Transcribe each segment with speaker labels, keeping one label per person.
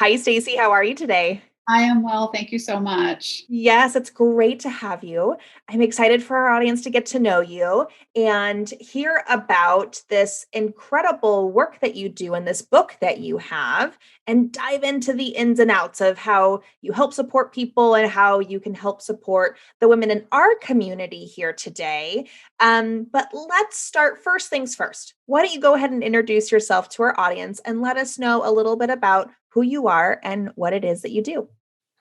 Speaker 1: Hi, Stacy. How are you today?
Speaker 2: I am well, thank you so much.
Speaker 1: Yes, it's great to have you. I'm excited for our audience to get to know you and hear about this incredible work that you do in this book that you have and dive into the ins and outs of how you help support people and how you can help support the women in our community here today. But let's start first things first. Why don't you go ahead and introduce yourself to our audience and let us know a little bit about who you are and what it is that you do?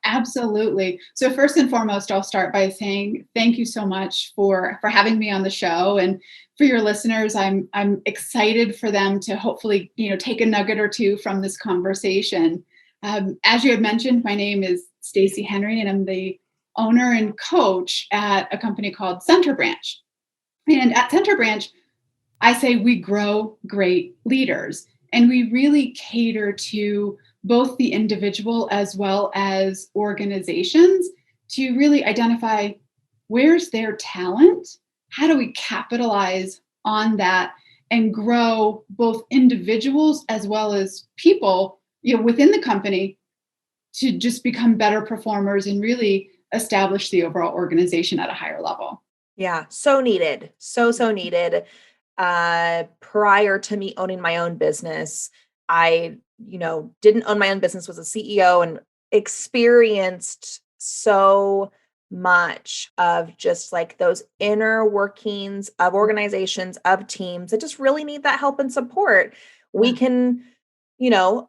Speaker 2: Absolutely. So first and foremost, I'll start by saying thank you so much for having me on the show, and for your listeners, I'm excited for them to hopefully take a nugget or two from this conversation. As you had mentioned, my name is Stacy Henry, and I'm the owner and coach at a company called CenterBranch. And at CenterBranch, I say we grow great leaders, and we really cater to both the individual as well as organizations to really identify where's their talent, how do we capitalize on that and grow both individuals as well as people, within the company to just become better performers and really establish the overall organization at a higher level.
Speaker 1: Yeah, so needed. So needed. Prior to me owning my own business, I, didn't own my own business, was a CEO and experienced so much of just like those inner workings of organizations, of teams that just really need that help and support. We
Speaker 2: Yeah.
Speaker 1: can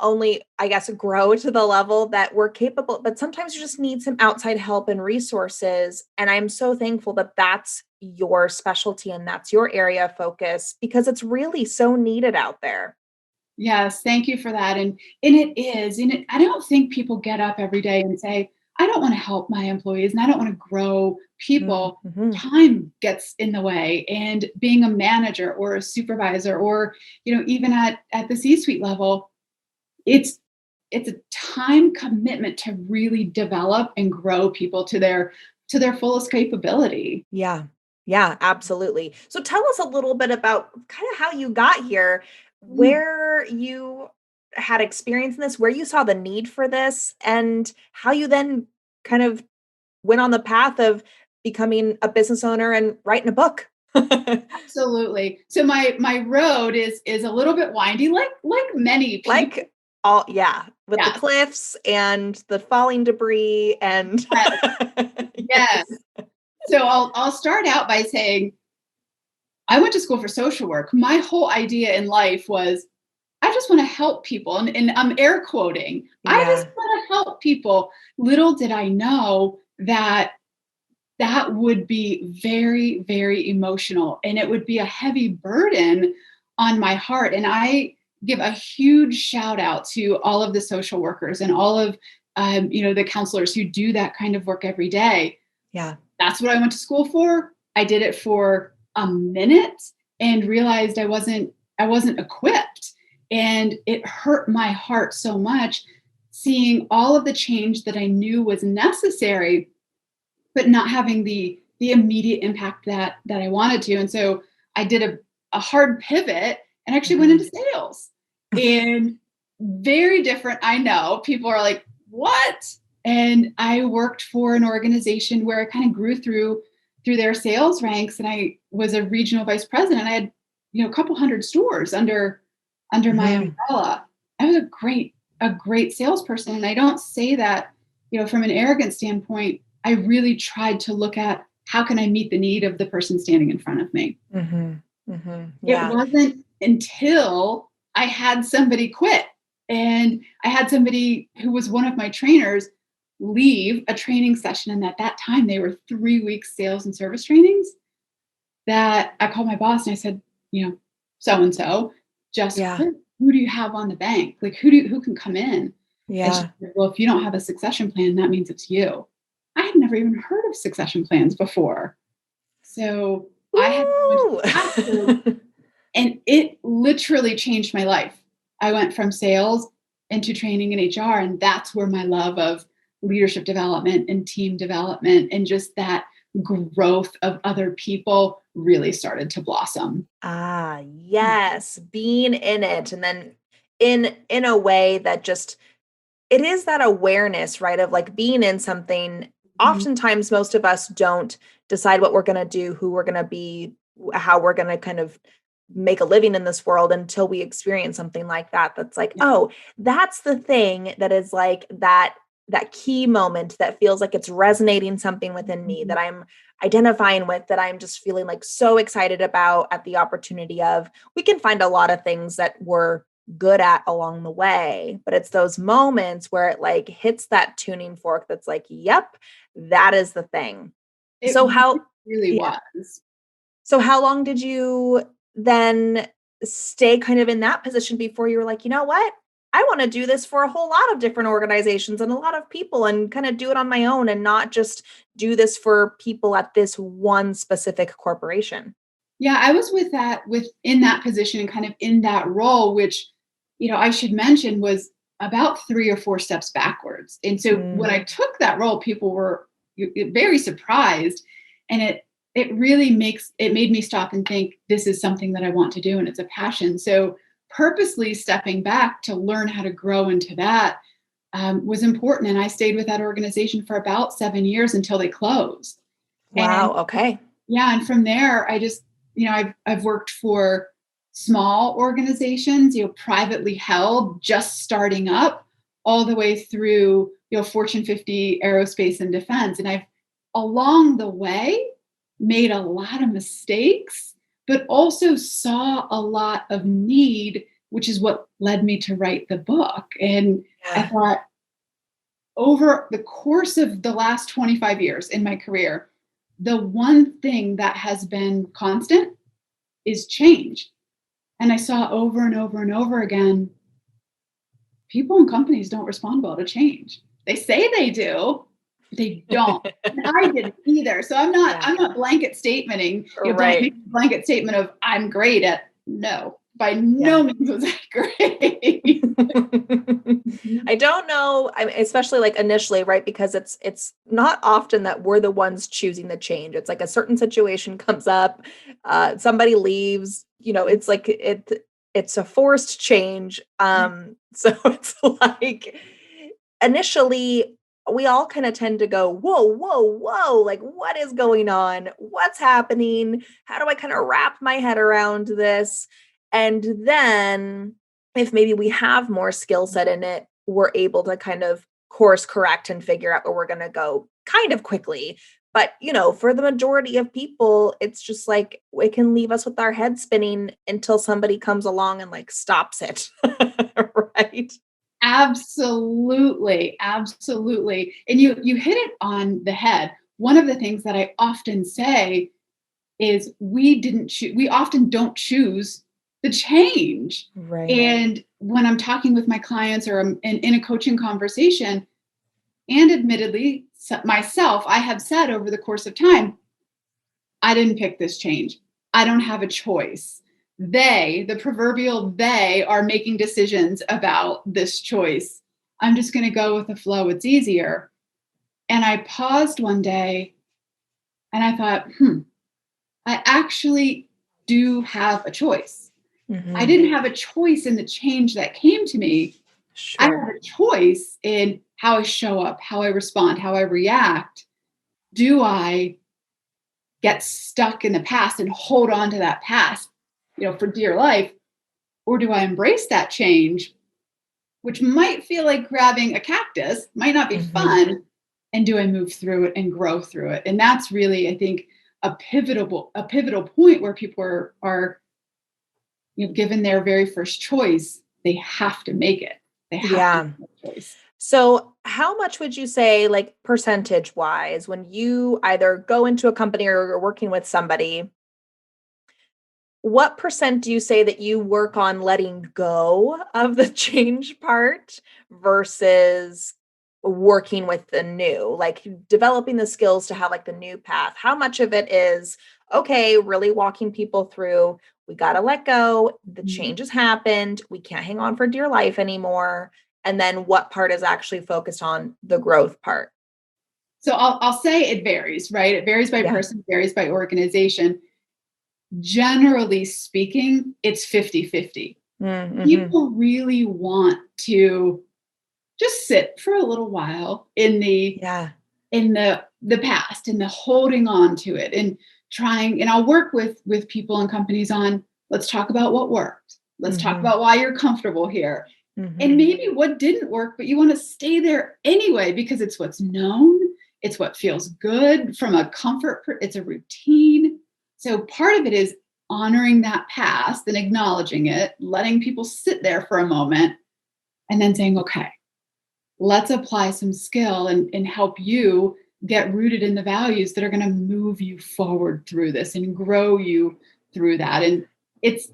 Speaker 1: only, I guess, grow to the level that we're capable. But sometimes you just need some outside help and resources. And I'm so thankful that that's your specialty and that's your area of focus because it's really so needed out there.
Speaker 2: Yes, thank you for that. And it is, I don't think people get up every day and say, I don't want to help my employees and I don't want to grow people.
Speaker 1: Mm-hmm.
Speaker 2: Time gets in the way. And being a manager or a supervisor or, even at the C-suite level, it's it's a time commitment to really develop and grow people to their fullest capability.
Speaker 1: Yeah. Yeah, absolutely. So tell us a little bit about kind of how you got here, where you had experience in this, where you saw the need for this, and how you then kind of went on the path of becoming a business owner and writing a book.
Speaker 2: Absolutely. So my road is a little bit windy, like many people.
Speaker 1: Like all yeah, with the
Speaker 2: Yes.
Speaker 1: cliffs and the falling debris and
Speaker 2: Yes. Yes.
Speaker 1: yes.
Speaker 2: So I'll start out by saying I went to school for social work. My whole idea in life was I just want to help people. And I'm air quoting. I just
Speaker 1: Yeah.
Speaker 2: want to help people. Little did I know that that would be very, very emotional and it would be a heavy burden on my heart. And I give a huge shout out to all of the social workers and all of the counselors who do that kind of work every day.
Speaker 1: Yeah.
Speaker 2: That's what I went to school for. I did it for a minute and realized I wasn't equipped. And it hurt my heart so much seeing all of the change that I knew was necessary, but not having the immediate impact that I wanted to. And so I did a hard pivot and actually went
Speaker 1: Mhm.
Speaker 2: into sales. And very different, I know. People are like, "What?" And I worked for an organization where I kind of grew through their sales ranks, and I was a regional vice president. I had, a couple hundred stores under my
Speaker 1: Mhm.
Speaker 2: umbrella. I was a great salesperson. And I don't say that, from an arrogant standpoint. I really tried to look at how can I meet the need of the person standing in front of me.
Speaker 1: Mhm. Mhm.
Speaker 2: It
Speaker 1: Yeah.
Speaker 2: wasn't until I had somebody quit and I had somebody who was one of my trainers leave a training session. And at that time, they were 3 week sales and service trainings that I called my boss and I said, so and so just
Speaker 1: Yeah.
Speaker 2: quit. Who do you have on the bank? Like who can come in? And she
Speaker 1: Yeah.
Speaker 2: said, well, if you don't have a succession plan, that means it's you. I had never even heard of succession plans before. So I had to go into
Speaker 1: Woo!
Speaker 2: classes and it literally changed my life. I went from sales into training in HR, and that's where my love of leadership development and team development and just that growth of other people really started to blossom.
Speaker 1: Ah, yes, being in it and then in a way that just it is that awareness, right? Of like being in something.
Speaker 2: Mhm.
Speaker 1: Oftentimes, most of us don't decide what we're going to do, who we're going to be, how we're going to kind of make a living in this world until we experience something like that. That's like,
Speaker 2: Yeah.
Speaker 1: oh, that's the thing that is like that key moment that feels like it's resonating something within me
Speaker 2: Mhm.
Speaker 1: that I'm identifying with, that I'm just feeling like so excited about at the opportunity of. We can find a lot of things that we're good at along the way, but it's those moments where it like hits that tuning fork that's like, yep, that is the thing.
Speaker 2: It
Speaker 1: So
Speaker 2: really,
Speaker 1: how
Speaker 2: really
Speaker 1: yeah.
Speaker 2: was.
Speaker 1: So how long did you then stay kind of in that position before you were like, you know what? I want to do this for a whole lot of different organizations and a lot of people and kind of do it on my own and not just do this for people at this one specific corporation.
Speaker 2: Yeah, I was within that position and kind of in that role, which, I should mention was about 3 or 4 steps backwards. And so when
Speaker 1: Mm,
Speaker 2: I took that role, people were very surprised. And it really made me stop and think, this is something that I want to do and it's a passion. So purposely stepping back to learn how to grow into that was important. And I stayed with that organization for about 7 years until they closed. And
Speaker 1: wow. Okay.
Speaker 2: yeah, and from there, I just, I've worked for small organizations, privately held, just starting up, all the way through, Fortune 50 aerospace and defense. And I've along the way made a lot of mistakes, but also saw a lot of need, which is what led me to write the book. And I
Speaker 1: Yeah.
Speaker 2: thought, over the course of the last 25 years in my career, the one thing that has been constant is change. And I saw over and over and over again, people and companies don't respond well to change. They say they do, they don't. And I didn't either. So I'm not
Speaker 1: Yeah.
Speaker 2: I'm not blanket statementing,
Speaker 1: Right.
Speaker 2: blanket statement of I'm great at no. By
Speaker 1: Yeah.
Speaker 2: no means was I great.
Speaker 1: I don't know, I mean, especially like initially, right? Because it's not often that we're the ones choosing the change. It's like a certain situation comes up, somebody leaves, it's like it's a forced change. So it's like initially we all kind of tend to go, whoa, whoa, whoa, like what is going on? What's happening? How do I kind of wrap my head around this? And then if maybe we have more skill set in it, we're able to kind of course correct and figure out where we're going to go kind of quickly. But, for the majority of people, it's just like it can leave us with our head spinning until somebody comes along and like stops it. Right.
Speaker 2: Absolutely, absolutely. And you hit it on the head. One of the things that I often say is we often don't choose the change.
Speaker 1: Right.
Speaker 2: And when I'm talking with my clients or I'm in a coaching conversation, and admittedly myself, I have said over the course of time, I didn't pick this change. I don't have a choice. The proverbial they, are making decisions about this choice. I'm just going to go with the flow. It's easier. And I paused one day and I thought, I actually do have a choice. I
Speaker 1: Hmm.
Speaker 2: didn't have a choice in the change that came to me. I have
Speaker 1: Sure.
Speaker 2: a choice in how I show up, how I respond, how I react. Do I get stuck in the past and hold on to that past, for dear life? Or do I embrace that change, which might feel like grabbing a cactus, might not be
Speaker 1: Hmm.
Speaker 2: fun? And do I move through it and grow through it? And that's really, I think, a pivotal point where people are given their very first choice, they have to make it. They have to
Speaker 1: Yeah.
Speaker 2: make that choice.
Speaker 1: So, how much would you say, like percentage wise, when you either go into a company or you're working with somebody, what percent do you say that you work on letting go of the change part versus working with the new, like developing the skills to have like the new path? How much of it is, okay, really walking people through, we got to let go, the
Speaker 2: Mhm.
Speaker 1: change has happened, we can't hang on for dear life anymore. And then what part is actually focused on the growth part?
Speaker 2: So I'll say it varies, right? It varies by
Speaker 1: Yeah.
Speaker 2: person, varies by organization. Generally speaking, it's 50-50.
Speaker 1: Mm-hmm.
Speaker 2: People really want to just sit for a little while in the
Speaker 1: Yeah.
Speaker 2: past, in the holding on to it, and trying. And I'll work with people and companies on, let's talk about what worked. Let's talk
Speaker 1: Mhm.
Speaker 2: about why you're comfortable here. And
Speaker 1: Mhm.
Speaker 2: maybe what didn't work, but you want to stay there anyway because it's what's known, it's what feels good from a it's a routine. So part of it is honoring that past and acknowledging it, letting people sit there for a moment, and then saying, okay, let's apply some skill and help you get rooted in the values that are going to move you forward through this and grow you through that. And it's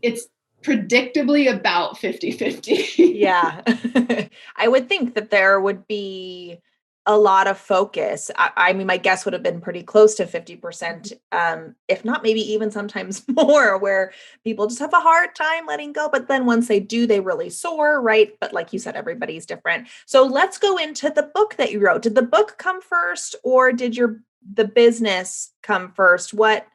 Speaker 2: predictably about 50-50.
Speaker 1: Yeah. I would think that there would be a lot of focus. I mean, my guess would have been pretty close to 50%, if not maybe even sometimes more, where people just have a hard time letting go. But then once they do, they really soar, right? But like you said, everybody's different. So let's go into the book that you wrote. Did the book come first, or did the business come first? What,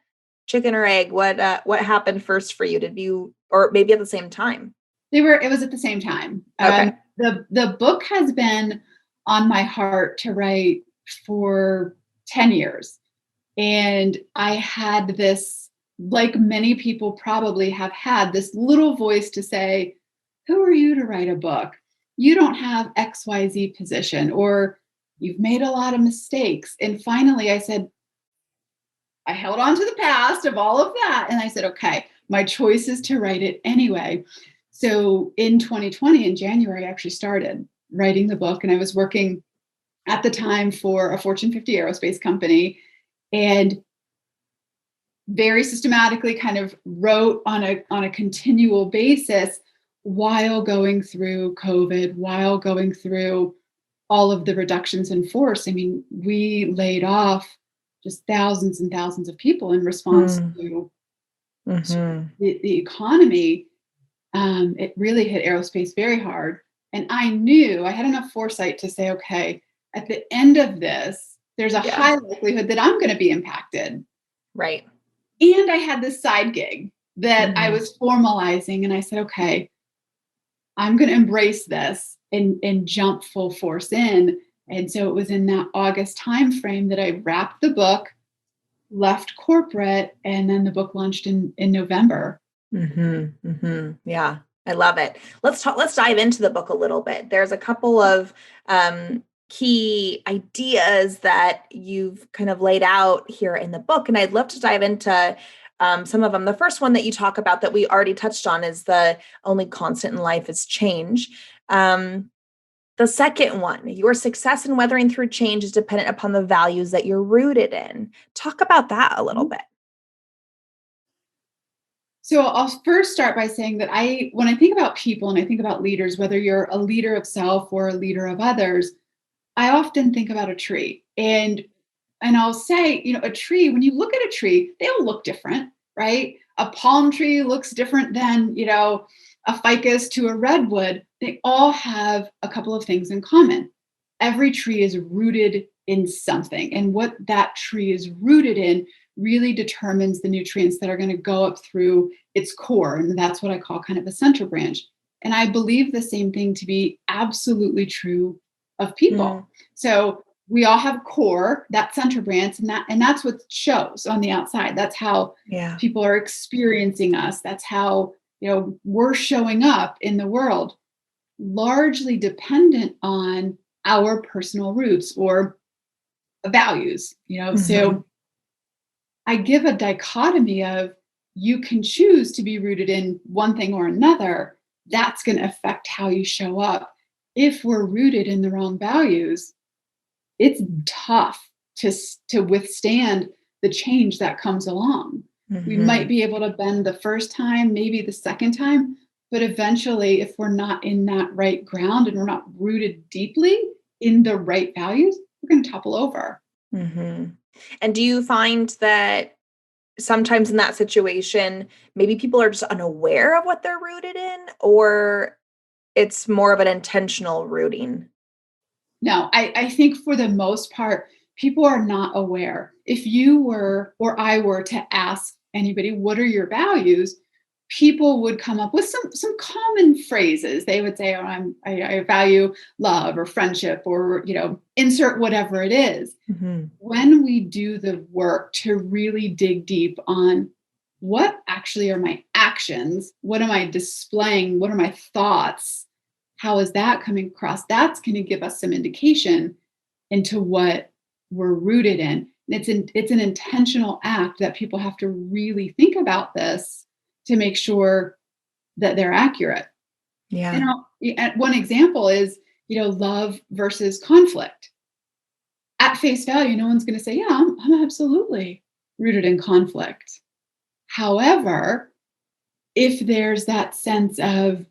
Speaker 1: chicken or egg? What happened first for you? Did you, or maybe at the same time?
Speaker 2: It was at the same time.
Speaker 1: Okay.
Speaker 2: The book has been on my heart to write for 10 years. And I had this, like many people probably have had, this little voice to say, who are you to write a book? You don't have XYZ position, or you've made a lot of mistakes. And finally I said, I held on to the past of all of that. And I said, okay, my choice is to write it anyway. So in 2020, in January, I actually started writing the book. And I was working at the time for a Fortune 50 aerospace company, and very systematically kind of wrote on a continual basis while going through COVID, while going through all of the reductions in force. I mean, we laid off just thousands and thousands of people in response
Speaker 1: Mm.
Speaker 2: to
Speaker 1: Mhm.
Speaker 2: the economy. It really hit aerospace very hard. And I knew I had enough foresight to say, okay, at the end of this, there's a
Speaker 1: Yeah.
Speaker 2: high likelihood that I'm going to be impacted.
Speaker 1: Right.
Speaker 2: And I had this side gig that I
Speaker 1: Mhm.
Speaker 2: was formalizing. And I said, okay, I'm going to embrace this and jump full force in. And so it was in that August timeframe that I wrapped the book, left corporate, and then the book launched in November.
Speaker 1: Mhm. Mhm. Yeah. I love it. Let's dive into the book a little bit. There's a couple of key ideas that you've kind of laid out here in the book, and I'd love to dive into some of them. The first one that you talk about that we already touched on is the only constant in life is change. Um, the second one, your success in weathering through change is dependent upon the values that you're rooted in. Talk about that a little bit.
Speaker 2: So I'll first start by saying that when I think about people and I think about leaders, whether you're a leader of self or a leader of others, I often think about a tree. And I'll say, a tree, when you look at a tree, they all look different, right? A palm tree looks different than, a ficus to a redwood. They all have a couple of things in common. Every tree is rooted in something. And what that tree is rooted in really determines the nutrients that are going to go up through its core. And that's what I call kind of a center branch. And I believe the same thing to be absolutely true of people.
Speaker 1: Mm,
Speaker 2: So we all have core, that center branch, and that's what shows on the outside. That's how
Speaker 1: yeah.
Speaker 2: people are experiencing us. That's how we're showing up in the world, largely dependent on our personal roots or values.
Speaker 1: Mhm.
Speaker 2: So I give a dichotomy of, you can choose to be rooted in one thing or another. That's going to affect how you show up. If we're rooted in the wrong values, it's tough to withstand the change that comes along. We might
Speaker 1: Mhm.
Speaker 2: be able to bend the first time, maybe the second time, but eventually, if we're not in that right ground and we're not rooted deeply in the right values, we're going to topple over.
Speaker 1: Mhm. And do you find that sometimes in that situation, maybe people are just unaware of what they're rooted in, or it's more of an intentional rooting?
Speaker 2: No, I think for the most part, people are not aware. If you were or I were to ask anybody, what are your values? people would come up with some common phrases. They would say, "Oh, I value love or friendship," or insert whatever it is.
Speaker 1: Mm-hmm.
Speaker 2: When we do the work to really dig deep on what actually are my actions, what am I displaying, what are my thoughts, how is that coming across? That's going to give us some indication into what we're rooted in. It's an intentional act that people have to really think about this to make sure that they're accurate.
Speaker 1: Yeah.
Speaker 2: And one example is, love versus conflict. At face value, no one's going to say, "Yeah, I'm absolutely rooted in conflict." However, if there's that sense of,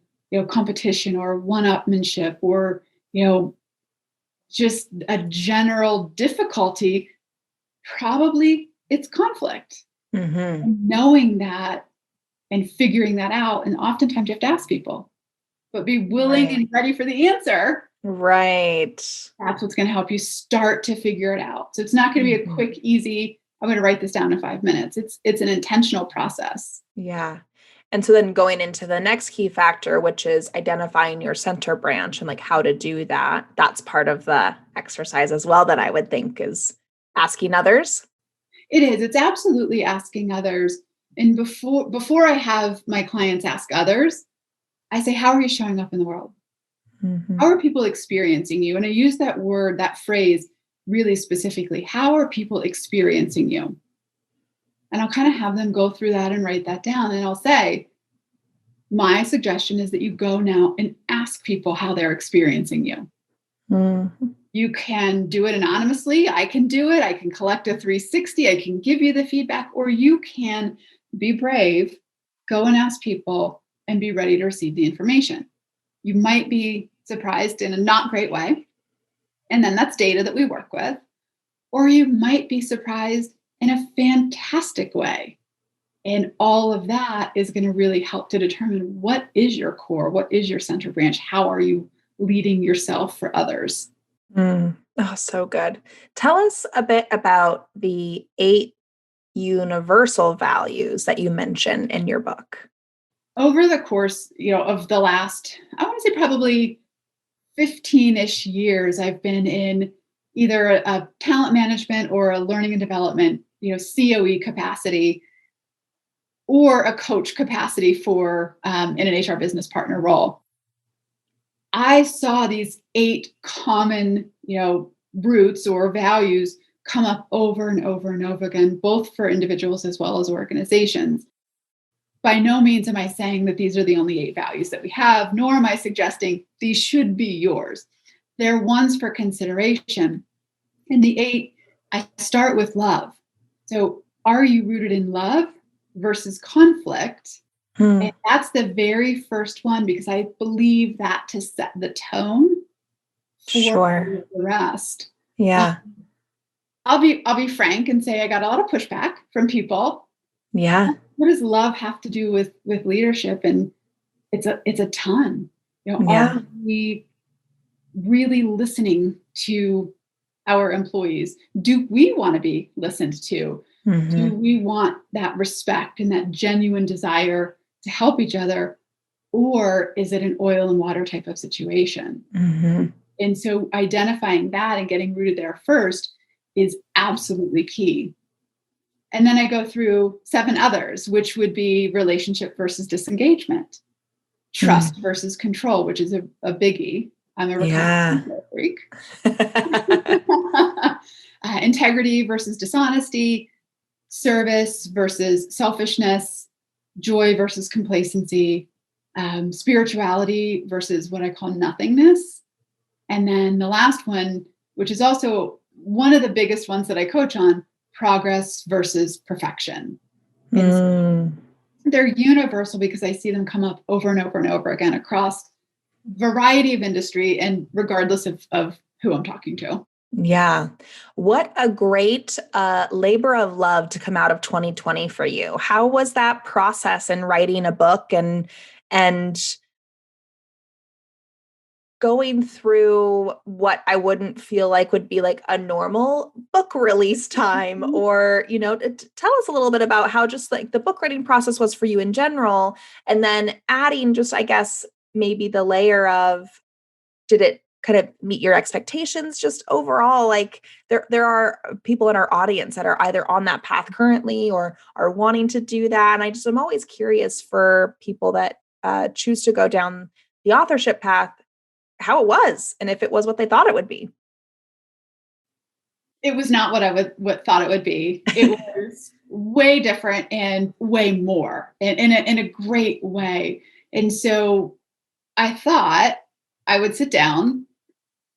Speaker 2: competition or one-upmanship, or, just a general difficulty, probably it's conflict.
Speaker 1: Mm-hmm.
Speaker 2: And knowing that and figuring that out, and oftentimes you have to ask people, but be willing
Speaker 1: Right.
Speaker 2: and ready for the answer.
Speaker 1: Right.
Speaker 2: That's what's going to help you start to figure it out. So it's not going to be a
Speaker 1: Mm-hmm.
Speaker 2: quick, easy, "I'm going to write this down in 5 minutes." It's an intentional process.
Speaker 1: Yeah. And so then going into the next key factor, which is identifying your center branch and like how to do that, that's part of the exercise as well that I would think is asking others.
Speaker 2: It is. It's absolutely asking others. And before I have my clients ask others, I say, "How are you showing up in the world?
Speaker 1: Mm-hmm.
Speaker 2: How are people experiencing you?" And I use that phrase really specifically. How are people experiencing you? And I'll kind of have them go through that and write that down. And I'll say, my suggestion is that you go now and ask people how they're experiencing you.
Speaker 1: Mm-hmm.
Speaker 2: You can do it anonymously. I can do it. I can collect a 360. I can give you the feedback, or you can be brave, go and ask people and be ready to receive the information. You might be surprised in a not great way. And then that's data that we work with. Or you might be surprised in a fantastic way. And all of that is going to really help to determine what is your core, what is your center branch, how are you leading yourself for others.
Speaker 1: Mm. Oh, so good. Tell us a bit about the 8 universal values that you mention in your book.
Speaker 2: Over the course, of the last, I want to say probably 15-ish years, I've been in either a talent management or a learning and development, COE capacity, or a coach capacity for in an HR business partner role. I saw these 8 common, roots or values come up over and over and over again, both for individuals as well as organizations. By no means am I saying that these are the only 8 values that we have, nor am I suggesting these should be yours. They're ones for consideration. And the 8, I start with love. So, are you rooted in love versus conflict?
Speaker 1: Hmm.
Speaker 2: And that's the very first one, because I believe that to set the tone for all
Speaker 1: Sure.
Speaker 2: of the rest. Uh,
Speaker 1: Yeah.
Speaker 2: I'll be frank and say I got a lot of pushback from people.
Speaker 1: Yeah.
Speaker 2: What does love have to do with leadership? And it's a ton. Are
Speaker 1: Yeah.
Speaker 2: we really listening to our employees? Do we want to be listened to? Do
Speaker 1: Mhm.
Speaker 2: we want that respect and that genuine desire to help each other? Or is it an oil and water type of situation?
Speaker 1: Mhm.
Speaker 2: And so identifying that and getting rooted there first is absolutely key. And then I go through 7 others, which would be relationship versus disengagement, trust
Speaker 1: Mm.
Speaker 2: versus control, which is a biggie. I'm a recovering
Speaker 1: Yeah.
Speaker 2: control freak. Integrity versus dishonesty, service versus selfishness, joy versus complacency, spirituality versus what I call nothingness. And then the last one, which is also one of the biggest ones that I coach on, progress versus perfection. And
Speaker 1: Mm.
Speaker 2: they're universal because I see them come up over and over and over again across variety of industry and regardless of who I'm talking to.
Speaker 1: Yeah. What a great labor of love to come out of 2020 for you. How was that process in writing a book and going through what I wouldn't feel like would be like a normal book release time, or, tell us a little bit about how just like the book writing process was for you in general. And then adding just, I guess, maybe the layer of, did it kind of meet your expectations just overall? Like there are people in our audience that are either on that path currently or are wanting to do that. And I'm always curious for people that choose to go down the authorship path, how it was and if it was what they thought it would be.
Speaker 2: It was not what thought it would be. It was way different and way more in a great way. And so I thought I would sit down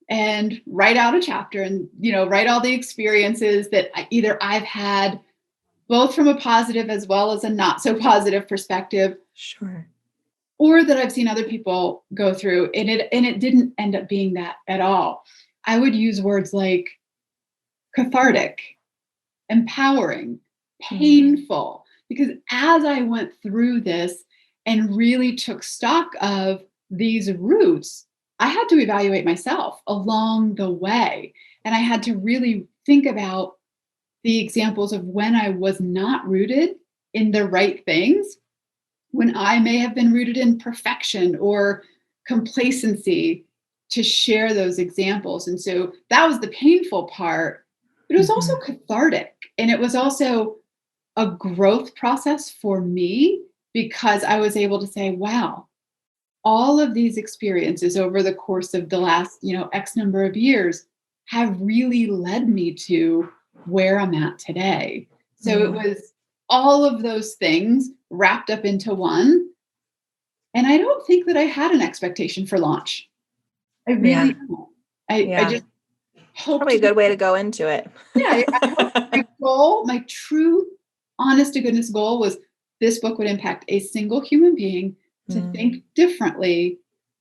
Speaker 2: and write out a chapter and, write all the experiences that either I've had both from a positive as well as a not so positive perspective.
Speaker 1: Sure.
Speaker 2: Or that I've seen other people go through, and it didn't end up being that at all. I would use words like cathartic, empowering, painful, because as I went through this and really took stock of these roots, I had to evaluate myself along the way. And I had to really think about the examples of when I was not rooted in the right things, when I may have been rooted in perfection or complacency, to share those examples. And so that was the painful part, but it was also cathartic. And it was also a growth process for me, because I was able to say, wow, all of these experiences over the course of the last, X number of years have really led me to where I'm at today. So it was all of those things wrapped up into one. And I don't think that I had an expectation for launch. I really don't. I just hope.
Speaker 1: Probably a good way to go into it.
Speaker 2: Yeah. I hope my goal, my true, honest to goodness goal, was this book would impact a single human being to think differently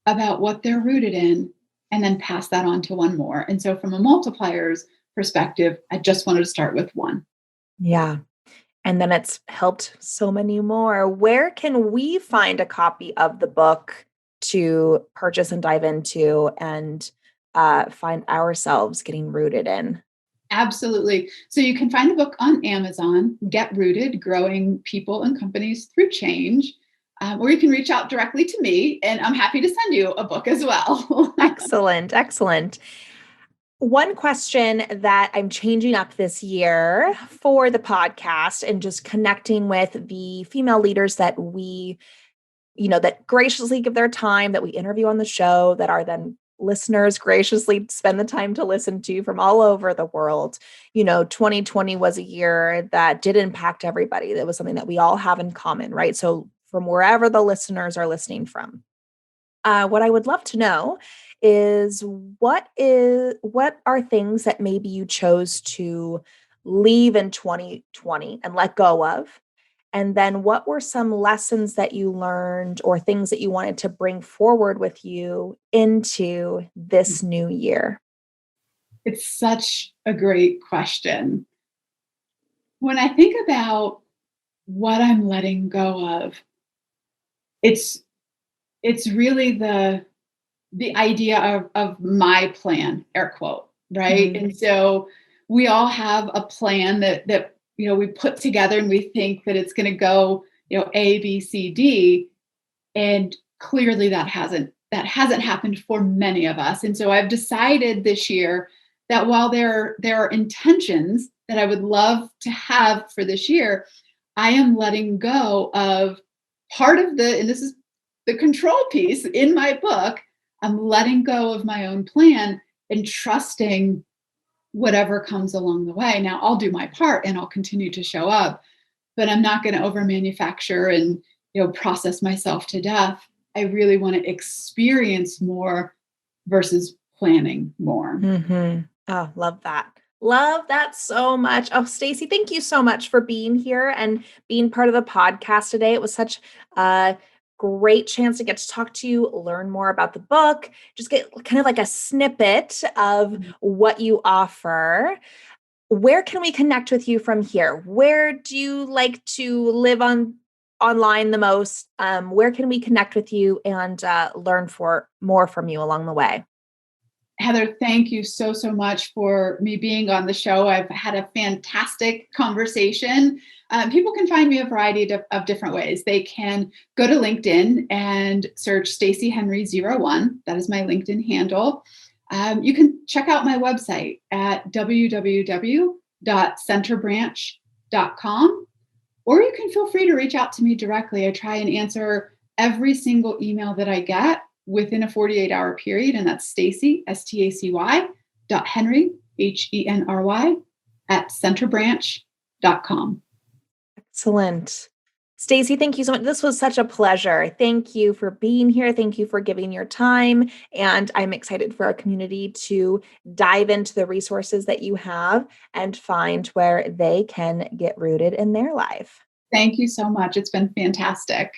Speaker 2: about what they're rooted in, and then pass that on to one more. And so from a multiplier's perspective, I just wanted to start with one.
Speaker 1: Yeah. And then it's helped so many more. Where can we find a copy of the book to purchase and dive into and find ourselves getting rooted in?
Speaker 2: Absolutely. So you can find the book on Amazon, Get Rooted, Growing People and Companies Through Change. Or you can reach out directly to me, and I'm happy to send you a book as well.
Speaker 1: Excellent. Excellent. One question that I'm changing up this year for the podcast and just connecting with the female leaders that we, that graciously give their time, that we interview on the show, that are then listeners graciously spend the time to listen to from all over the world. 2020 was a year that did impact everybody. That was something that we all have in common, right? So from wherever the listeners are listening from, what I would love to know is what are things that maybe you chose to leave in 2020 and let go of? And then what were some lessons that you learned or things that you wanted to bring forward with you into this new year?
Speaker 2: It's such a great question. When I think about what I'm letting go of, it's really the idea of my plan, air quote, right? And so we all have a plan that we put together, and we think that it's going to go, A, B, C, D, and clearly that hasn't happened for many of us. And so I've decided this year that while there are intentions that I would love to have for this year, I am letting go of part of and this is the control piece in my book. I'm letting go of my own plan and trusting whatever comes along the way. Now, I'll do my part and I'll continue to show up, but I'm not going to over manufacture and process myself to death. I really want to experience more versus planning more.
Speaker 1: Oh, love that. Love that so much. Oh, Stacy, thank you so much for being here and being part of the podcast today. It was such a great chance to get to talk to you, learn more about the book, just get kind of like a snippet of what you offer. Where can we connect with you from here? Where do you like to live on online the most, where can we connect with you and learn more from you along the way?
Speaker 2: Heather, thank you so, so much for me being on the show. I've had a fantastic conversation. People can find me a variety of different ways. They can go to LinkedIn and search Stacy Henry 01. That is my LinkedIn handle. You can check out my website at www.centerbranch.com, or you can feel free to reach out to me directly. I try and answer every single email that I get within a 48-hour period, and that's Stacy, Stacy, Henry, Henry, at centerbranch.com.
Speaker 1: Excellent. Stacy, thank you so much. This was such a pleasure. Thank you for being here. Thank you for giving your time. And I'm excited for our community to dive into the resources that you have and find where they can get rooted in their life.
Speaker 2: Thank you so much. It's been fantastic.